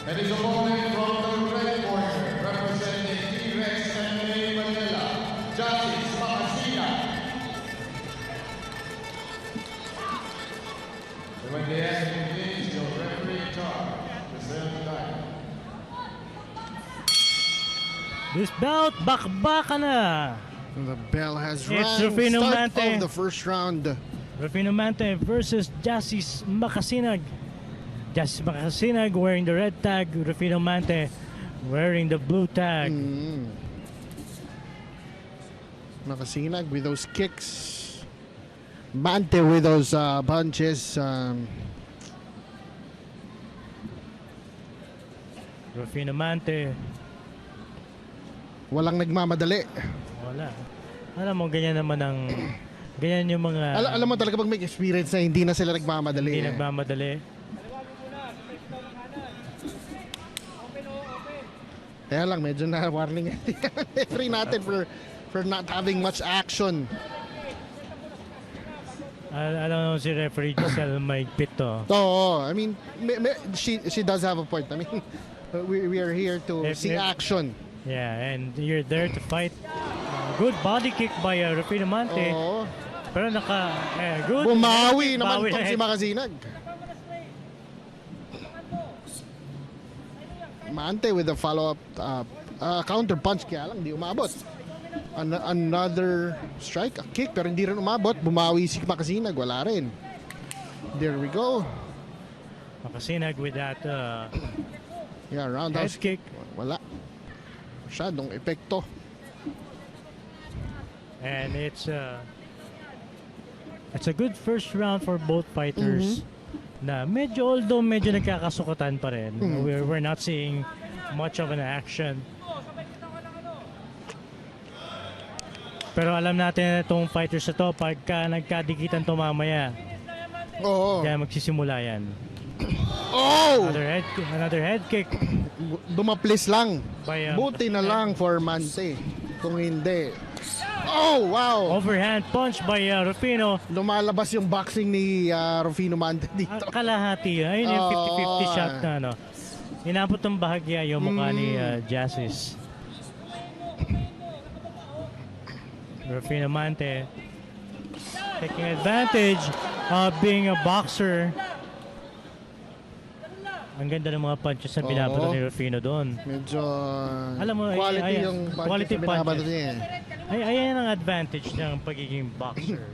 And his opponent from the red corner, representing T-Rex MMA Manila, Justice Makasina. And when they ask him to engage, the referee charge, present time. This bout, bakbaka na. The bell has It's rung. Rufino Start Mante. of the first round. Rufino Mante versus Justice Makasinag. Justice Makasinag wearing the red tag. Rufino Mante wearing the blue tag. Makasinag with those kicks. Mante with those punches. Rufino Mante. Walang nagmamadali. Wala. Alam mo, ganyan naman ang... Ganyan yung mga... Alam mo talaga pag may experience na hindi na sila nagmamadali. Hindi nagmamadali. Kaya lang, medyo na warning referee natin for not having much action. Alam mo si referee Giselle Maigpit to. Oo, I mean, she does have a point. I mean, we are here to see action. Yeah, and you're there to fight. Good body kick by Rufino Mante. Oo. Pero good. Bumawi naman Bawi itong na si head. Makasinag. Mante with a follow-up counter punch, kaya lang di umabot. Another strike, a kick, pero hindi rin umabot. Bumawi si Makasinag, wala rin. There we go. Makasinag with that Yeah, roundhouse head kick. Wala. Masyadong epekto. And it's a good first round for both fighters. Na although medyo nagkakasukatan pa rin. We're not seeing much of an action. Pero alam natin na itong fighters na to, pagka nagkadikitan to mamaya, Oo. kaya magsisimula yan. Oh! Another head kick. Dumaplis lang. By, Buti na lang for Mante. Kung hindi. Oh, wow! Overhand punch by Rufino. Lumalabas yung boxing ni Rufino Mante dito. Kalahati. Ayun yung 50-50 shot na ano. Inabot ng bahagya yung mukha ni Justice. Rufino Mante taking advantage of being a boxer. Ang ganda ng mga punches na binabato ni Rufino doon. Medyo Alam mo, quality yung quality punches na binabato niya. Ayan ang advantage ng pagiging boxer.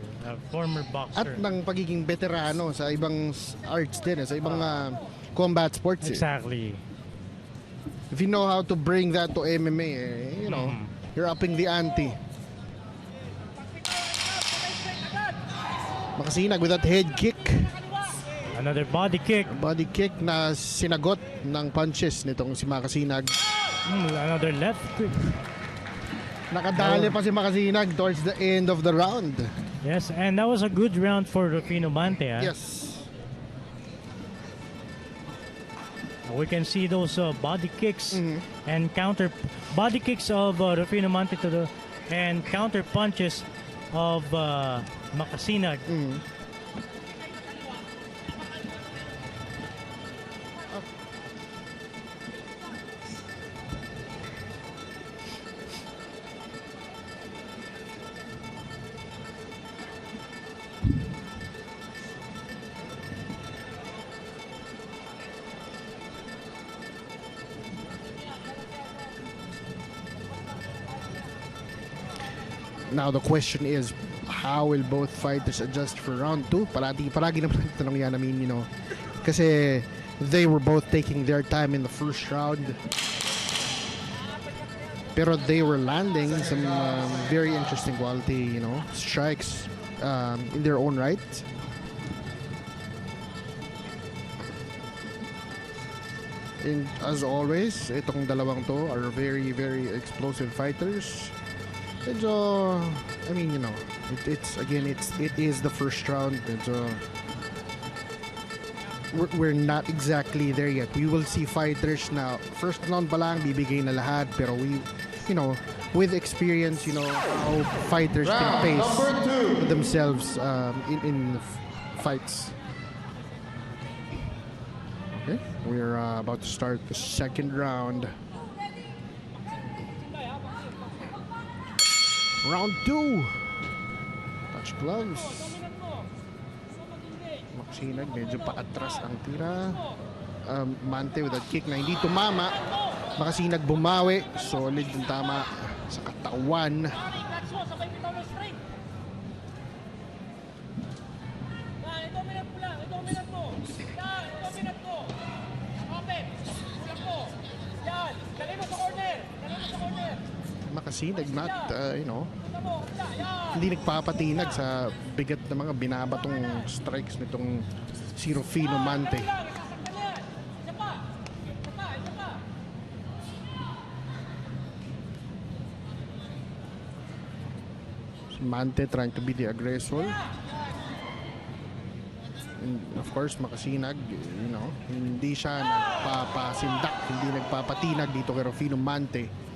Former boxer. At ng pagiging veterano sa ibang arts din, sa ibang combat sports. Exactly. If you know how to bring that to MMA, you know, you're upping the ante. Makasinag with that head kick. Another body kick. Body kick na sinagot ng punches nitong si Makasinag. Another left kick. Nakadali pa si Makasinag towards the end of the round. Yes, and that was a good round for Rufino Mante. Yes. We can see those body kicks and counter body kicks of Rufino Mante and counter punches of Makasinag. Now the question is, how will both fighters adjust for round 2? Palagi naman ang tanong yan, I mean, you know, kasi they were both taking their time in the first round. Pero they were landing some very interesting quality, you know, strikes in their own right. And as always, itong dalawang to are very, very explosive fighters. Medyo, I mean, you know, it is the first round. Medyo, we're not exactly there yet. We will see fighters na first round pa lang bibigay na lahat, pero we, you know, with experience, you know, how fighters can pace themselves in fights. Okay, we're about to start the second round. Round 2. Touch gloves. Makasinag, medyo paatras ang tira. Mante with a kick na hindi tumama. Makasinag bumawi. Solid yung tama sa katawan. Makasinag not, hindi nagpapatinag sa bigat ng mga binabatong strikes nitong si Rufino Mante. Mante trying to be the aggressor. And of course, Makasinag, hindi siya nagpapasindak, hindi nagpapatinag dito kay Rufino Mante.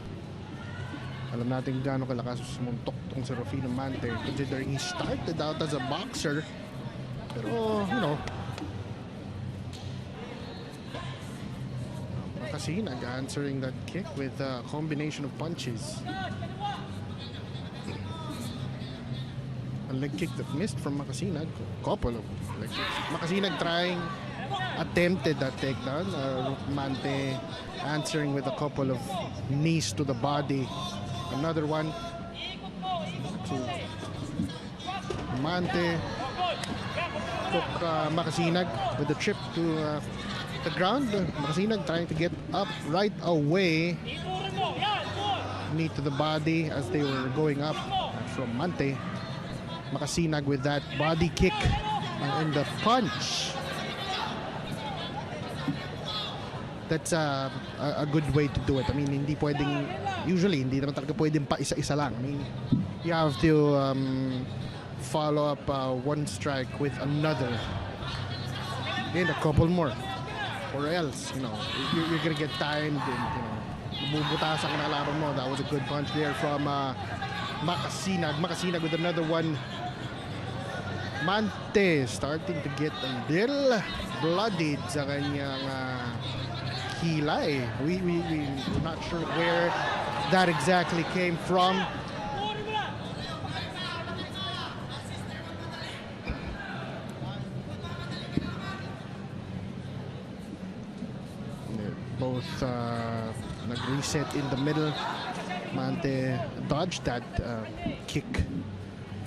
Alam natin gaano kalakas sumuntok tong si Rufino Mante considering he started out as a boxer. Pero, Makasinag answering that kick with a combination of punches. A leg kick that missed from Makasinag. Couple of leg kicks. Makasinag attempted that takedown. Mante answering with a couple of knees to the body. Another one to Mante. Took Makasinag with the trip to the ground. Makasinag trying to get up right away. Knee to the body as they were going up from Mante. Makasinag with that body kick and the punch. That's a good way to do it. I mean, hindi pwedeng, usually, hindi naman talaga pwedeng pa isa-isa lang. I mean, you have to follow up one strike with another. And a couple more. Or else, you're gonna get timed and, bubutasan ka na kalaban mo. That was a good punch there from Makasinag. Makasinag with another one. Mante starting to get a little bloodied sa kanyang kilay. We're not sure where that exactly came from. Both nag-reset in the middle. Mante dodged that kick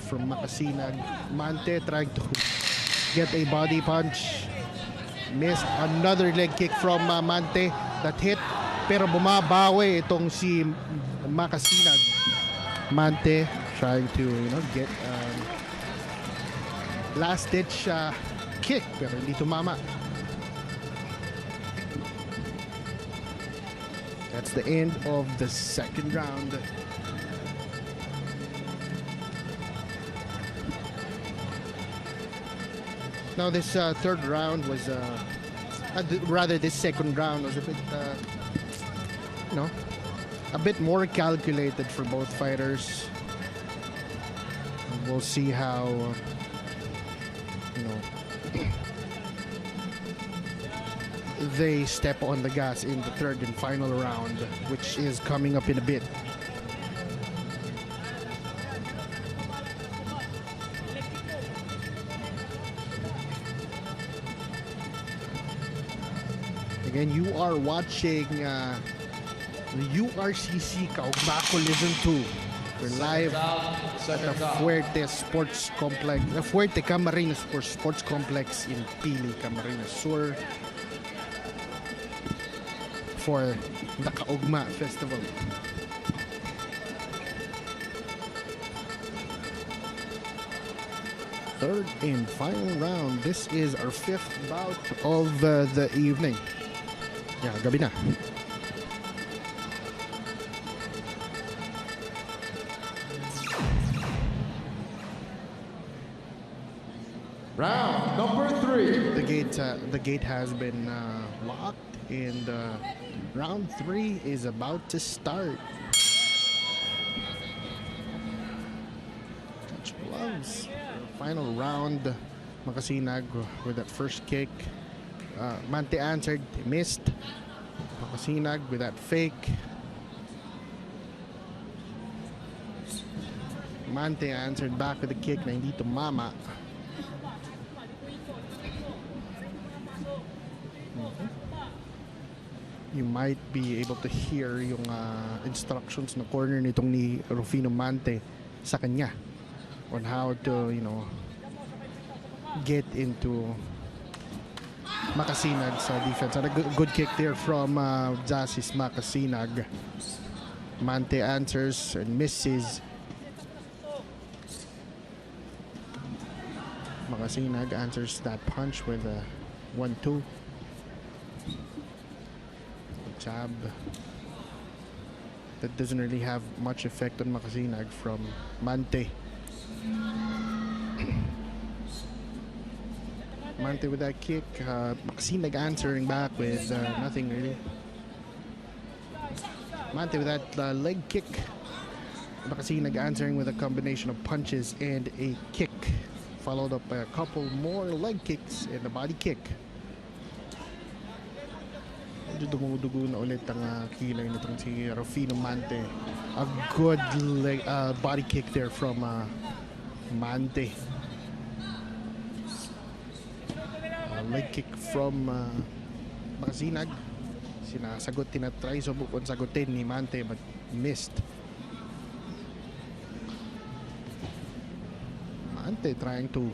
from Makasinag. Mante trying to get a body punch. Missed another leg kick from Mante that hit. Pero bumabawi itong si Makasinag. Mante trying to get last ditch kick pero hindi tumama. That's the end of the second round. Now this third round was, rather this second round was a bit, a bit more calculated for both fighters. And we'll see how, they step on the gas in the third and final round, which is coming up in a bit. Again, you are watching the URCC Kaugbaco-Lizon 2. We're live at the Fuerte Sports Complex, the Fuerte Camarines Sports Complex in Pili, Camarines Sur, for the Kaugma Festival. Third and final round. This is our fifth bout of the evening. Yeah, gabi na. Round number 3. The gate has been locked, and round 3 is about to start. Touch gloves. Final round. Makasinag with that first kick. Mante answered, missed. Makasinag with that fake. Mante answered back with a kick na hindi tumama. You might be able to hear yung instructions na corner nitong ni Rufino Mante sa kanya on how to, get into Makasinag sa defense. And a good kick there from Jasis Makasinag. Mante answers and misses. Makasinag answers that punch with a 1-2. Jab that doesn't really have much effect on Makasinag from Mante. Mante with that kick. Makasinag answering back with nothing really. Mante with that leg kick. Makasinag answering with a combination of punches and a kick, followed up by a couple more leg kicks and a body kick. Medyo dumudugo na ulit ang kilay nitong si Rufino Mante. A good body kick there from Mante. A leg kick from Makasinag. Sinasagot, tinatry subukon sagutin ni Mante but missed. Mante trying to,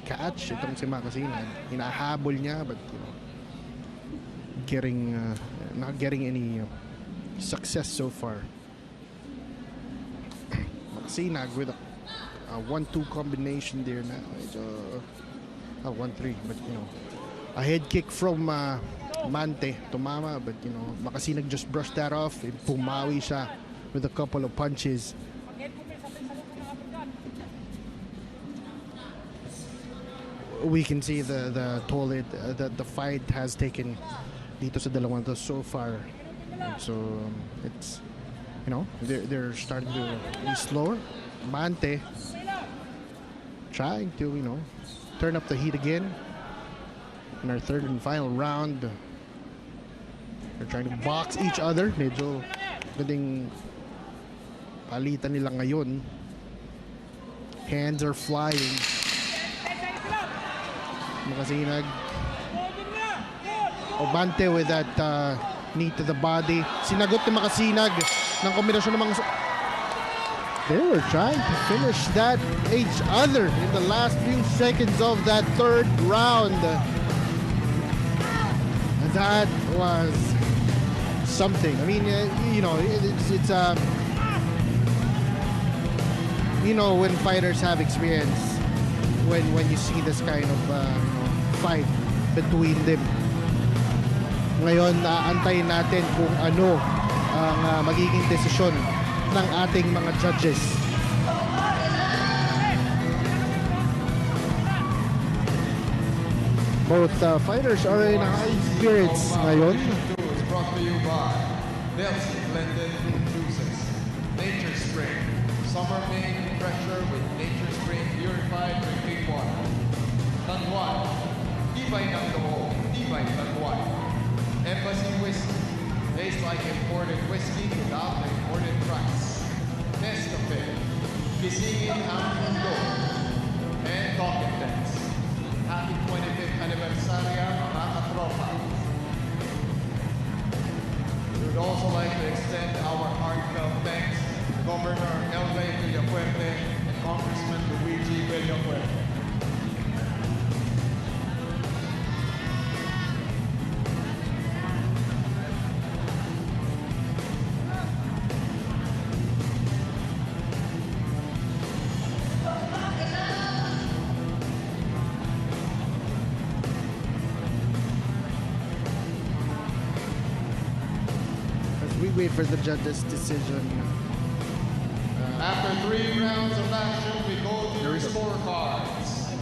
catch itong si Makasinag. Hinahabol niya but, not getting any success so far. Makasinag with a 1-2 combination there na. 1-3 but a head kick from Mante tumama but Makasinag just brushed that off and pumawi siya with a couple of punches. We can see the toll that the fight has taken dito sa dalawang to so far. So it's they're starting to be slower. Mante trying to turn up the heat again in our third and final round. They're trying to box each other. Medyo ganding palitan nila ngayon. Hands are flying. Makasinag. Mante with that knee to the body. Sinagot ni Makasinag ng kombinasyon ng mga... They were trying to finish that each other in the last few seconds of that third round. That was something. I mean, it's when fighters have experience, when you see this kind of fight between them. Ngayon, antayin natin kung ano ang magiging desisyon ng ating mga judges. Both fighters are in high spirits ngayon. Is brought to you by Nelson Blended Fruit Juices, Nature Spring, summer made fresher with Nature Spring purified drinking water. Tanduan, tibay ng loob, tibay Tanduan. Embassy Whiskey, tastes like imported whiskey without the imported price. Nescafe, gisingin ang mundo. And Talking Tents. Happy 25th anniversary, mga katropa. We would also like to extend our heartfelt thanks to Governor Elvay Villafuerte and Congressman Luigi Villafuerte. We wait for the judge's decision. After 3 rounds of action, we go to your scorecards.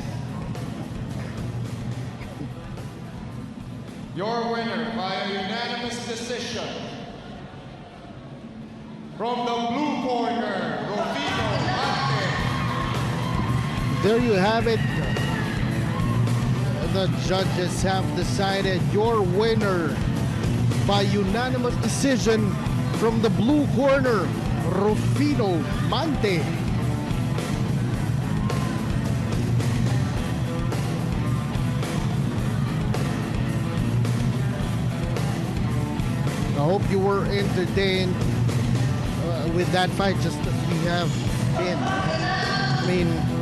Your winner by a unanimous decision. From the blue corner, Rufino Mante. There you have it. the judges have decided your winner by unanimous decision from the blue corner, Rufino Mante. I hope you were entertained with that fight just as we have been. I mean,